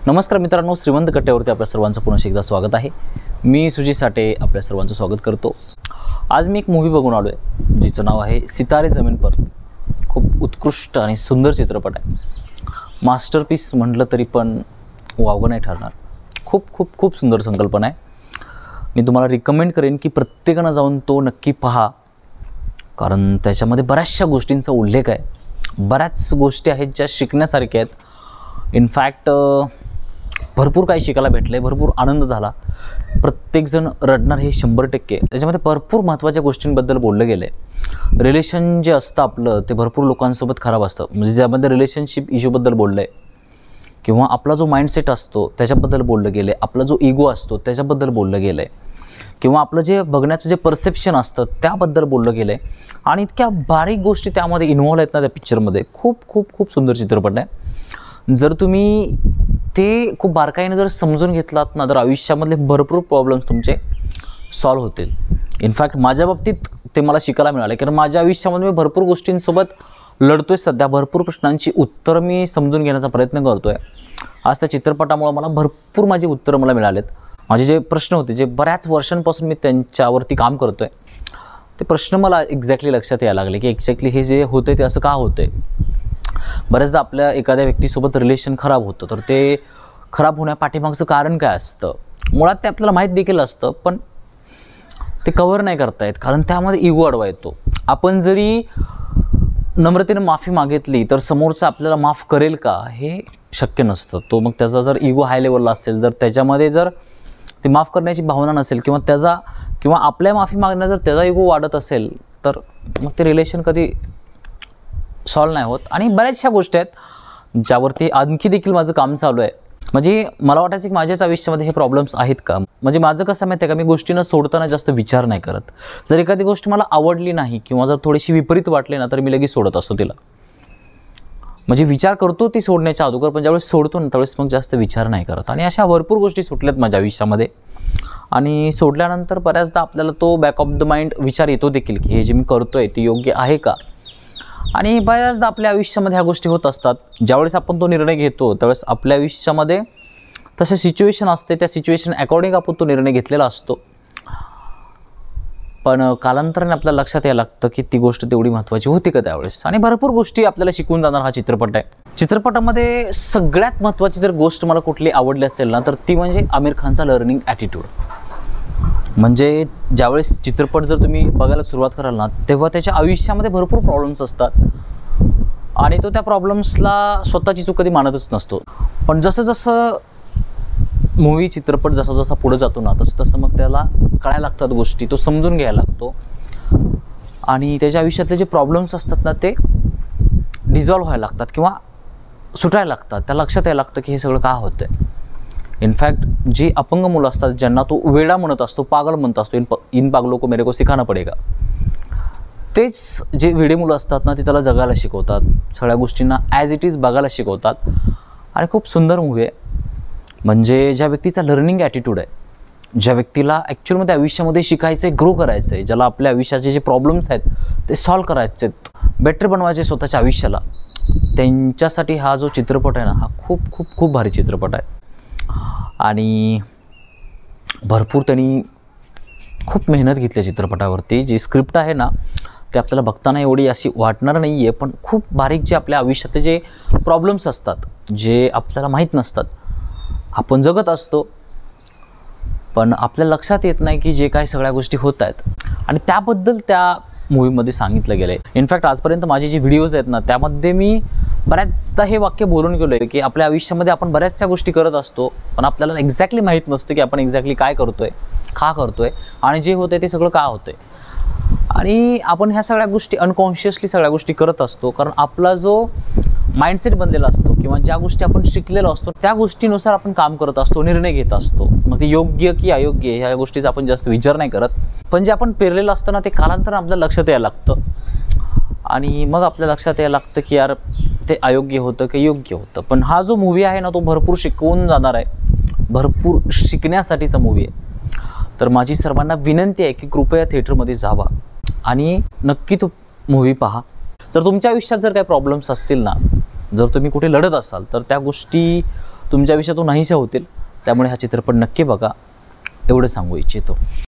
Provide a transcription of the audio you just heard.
नमस्कार मित्रांनो, श्रीमंत कट्ट्यावरती आपल्या सर्वांचं पुन्हा एकदा स्वागत आहे। मी सुजित साठे आपल्या सर्वांचं स्वागत करतो। आज मी एक मूवी बघून आलो आहे जिचं नाव आहे सितारे ज़मीन पर। खूप उत्कृष्ट आणि सुंदर चित्रपट आहे। मास्टरपीस म्हटलं तरी पण वावगं नाही ठरणार। खूप खूप खूप सुंदर संकल्पना आहे। मी तुम्हाला रिकमेंड करेन की प्रत्येकानं जाऊन तो नक्की पहा, कारण त्याच्यामध्ये बऱ्याचशा गोष्टींचा उल्लेख आहे। बऱ्याच गोष्टी आहेत ज्या शिकण्यासारख्या आहेत। इनफॅक्ट भरपूर काही शिकायला भेटले, भरपूर आनंद झाला। प्रत्येकजण रडणार हे 100%। त्याच्यामध्ये भरपूर महत्त्वाच्या गोष्टींबद्दल बोललं गेलं आहे। रिलेशन जे असतं आपलं ते भरपूर लोकांसोबत खराब असतं, म्हणजे ज्यामध्ये रिलेशनशिप इश्यूबद्दल बोललं आहे, किंवा आपला जो माइंडसेट असतो त्याच्याबद्दल बोललं गेलं आहे, आपला जो इगो असतो त्याच्याबद्दल बोललं गेलं आहे, किंवा आपलं जे बघण्याचं जे परसेप्शन असतं त्याबद्दल बोललं गेलं आहे। आणि इतक्या बारीक गोष्टी त्यामध्ये इन्व्हॉल्व आहेत ना त्या पिक्चरमध्ये। खूप खूप खूप सुंदर चित्रपट आहे। जर तुम्ही ते खूप बारकाईने जर समजून घेतलात ना, तर आयुष्यामधले भरपूर प्रॉब्लेम्स तुमचे सॉल्व्ह होतील। इनफॅक्ट माझ्या बाबतीत ते मला शिकायला मिळाले, कारण माझ्या आयुष्यामध्ये मी भरपूर गोष्टींसोबत लढतोय सध्या। भरपूर प्रश्नांची उत्तरं मी समजून घेण्याचा प्रयत्न करतोय। आज त्या चित्रपटामुळे मला भरपूर माझी उत्तरं मला मिळालेत। माझे जे प्रश्न होते, जे बऱ्याच वर्षांपासून मी त्यांच्यावरती काम करतोय, ते प्रश्न मला एक्झॅक्टली लक्षात यायला लागले की एक्झॅक्टली हे जे होते ते असं का होते। बऱ्याचदा आपल्या एखाद्या व्यक्तीसोबत रिलेशन खराब होतं, तर ते खराब होण्यापाठीमागचं कारण काय असतं मुळात ते आपल्याला माहीत देखील असतं, पण ते कव्हर नाही करता येत, कारण त्यामध्ये इगो अडवा येतो। आपण जरी नम्रतेने माफी मागितली तर समोरचा आपल्याला माफ करेल का हे शक्य नसतं। तो मग त्याचा जर इगो हाय लेवलला असेल, जर त्याच्यामध्ये जर ती माफ करण्याची भावना नसेल, किंवा आपल्या माफी मागण्यात जर त्याचा इगो वाढत असेल, तर मग ते रिलेशन कधी सॉल्व नाही होत। आणि बऱ्याचशा गोष्टी आहेत ज्यावरती आणखी देखील माझं काम चालू आहे। म्हणजे मला वाटायचं की माझ्याच आयुष्यामध्ये हे प्रॉब्लेम्स आहेत का। म्हणजे माझं कसं माहिती आहे का, मी गोष्टींना सोडताना जास्त विचार नाही करत। जर एखादी गोष्ट मला आवडली नाही किंवा जर थोडीशी विपरीत वाटली ना, तर मी लगेच सोडत असतो तिला। म्हणजे विचार करतो ती सोडण्याच्या अगोदर, पण ज्यावेळेस सोडतो ना त्यावेळेस मग जास्त विचार नाही करत। आणि अशा भरपूर गोष्टी सुटल्यात माझ्या आयुष्यामध्ये। आणि सोडल्यानंतर बऱ्याचदा आपल्याला तो बॅक ऑफ द माइंड विचार येतो देखील की हे जे मी करतोय ते योग्य आहे का। आणि बऱ्याचदा आपल्या आयुष्यामध्ये ह्या गोष्टी होत असतात। ज्यावेळेस आपण तो निर्णय घेतो त्यावेळेस आपल्या आयुष्यामध्ये तसे सिच्युएशन असते, त्या सिच्युएशन अकॉर्डिंग आपण तो निर्णय घेतलेला असतो। पण कालांतराने आपल्याला लक्षात यायला लागतं की ती गोष्ट तेवढी महत्त्वाची होती का त्यावेळेस। आणि भरपूर गोष्टी आपल्याला शिकून जाणार हा चित्रपट आहे। चित्रपटामध्ये सगळ्यात महत्त्वाची जर गोष्ट मला कुठली आवडली असेल ना, तर ती म्हणजे आमिर खानचा लर्निंग ॲटिट्यूड। म्हणजे ज्यावेळेस चित्रपट जर तुम्ही बघायला सुरुवात कराल ना, तेव्हा त्याच्या आयुष्यामध्ये भरपूर प्रॉब्लेम्स असतात आणि तो त्या प्रॉब्लेम्सला स्वतःची चूक कधी मानतच नसतो। पण जसं जसं मूवी चित्रपट जसा जसा पुढे जातो ना, तसं तसं मग त्याला कळायला लागतात गोष्टी, तो समजून घ्यायला लागतो। आणि त्याच्या आयुष्यातले जे प्रॉब्लेम्स असतात ना, ते डिझॉल्व्ह व्हायला लागतात किंवा सुटायला लागतात। त्या लक्षात यायला लागतं की हे सगळं का होतं आहे। इनफॅक्ट जी अपंग मुलं असतात, ज्यांना तो वेडा म्हणत असतो, पागल म्हणत असतो, इन पागलों को मेरे को सिखाना पडेगा, तेच जे वेडे मुलं असतात ना, ते त्याला जगायला शिकवतात, सगळ्या गोष्टींना ॲज इट इज बघायला शिकवतात। आणि खूप सुंदर मूवी आहे। म्हणजे ज्या व्यक्तीचा लर्निंग ॲटिट्यूड आहे, ज्या व्यक्तीला ॲक्च्युअलमध्ये आयुष्यामध्ये शिकायचं आहे, ग्रो करायचं आहे, ज्याला आपल्या आयुष्याचे जे प्रॉब्लेम्स आहेत ते सॉल्व्ह करायचे आहेत, बेटर बनवायचे स्वतःच्या आयुष्याला, त्यांच्यासाठी हा जो चित्रपट आहे ना, हा खूप खूप खूप भारी चित्रपट आहे। आणि भरपूर त्यांनी खूप मेहनत घेतली चित्रपटावरती। जी स्क्रिप्ट आहे ना, ते आपल्याला बघताना एवढी अशी वाटणार नाही आहे, पण खूप बारीक जे आपल्या आयुष्यातले जे प्रॉब्लेम्स असतात, जे आपल्याला माहीत नसतात, आपण जगत असतो पण आपल्या लक्षात येत नाही की जे काही सगळ्या गोष्टी होत आहेत, आणि त्याबद्दल त्या मूवीमध्ये सांगितलं गेलं आहे। इनफॅक्ट आजपर्यंत माझे जे व्हिडिओज आहेत ना, त्यामध्ये मी बऱ्याचदा हे वाक्य बोलून गेलो आहे की आपल्या आयुष्यामध्ये आपण बऱ्याचशा गोष्टी करत असतो, पण आपल्याला एक्झॅक्टली माहीत नसतं की आपण एक्झॅक्टली काय करतोय, का करतोय, आणि जे होतंय ते सगळं का होतंय। आणि आपण ह्या सगळ्या गोष्टी अनकॉन्शियसली सगळ्या गोष्टी करत असतो, कारण आपला जो माइंडसेट बनलेला असतो किंवा ज्या गोष्टी आपण शिकलेलो असतो त्या गोष्टीनुसार आपण काम करत असतो, निर्णय घेत असतो। मग ते योग्य की अयोग्य ह्या गोष्टीचा आपण जास्त विचार नाही करत, पण जे आपण पेरलेलं असतं ना, ते कालांतराने आपल्या लक्षात यायला लागतं। आणि मग आपल्या लक्षात यायला लागतं की यार ते अयोग्य होतं की योग्य होतं। पण हा जो मूवी आहे ना, तो भरपूर शिकवून जाणार आहे, भरपूर शिकण्यासाठीचा मूवी आहे। तर माझी सर्वांना विनंती आहे की कृपया थिएटरमध्ये जावा आणि नक्की तो मूवी पहा। तर तुमच्या आयुष्यात जर काही प्रॉब्लेम्स असतील ना, जर तुम्ही कुठे लढत असाल, तर त्या गोष्टी तुमच्या आयुष्यातून नाहीशा होतील. त्यामुळे हा चित्रपट नक्की बघा, एवढं सांगू इच्छितो.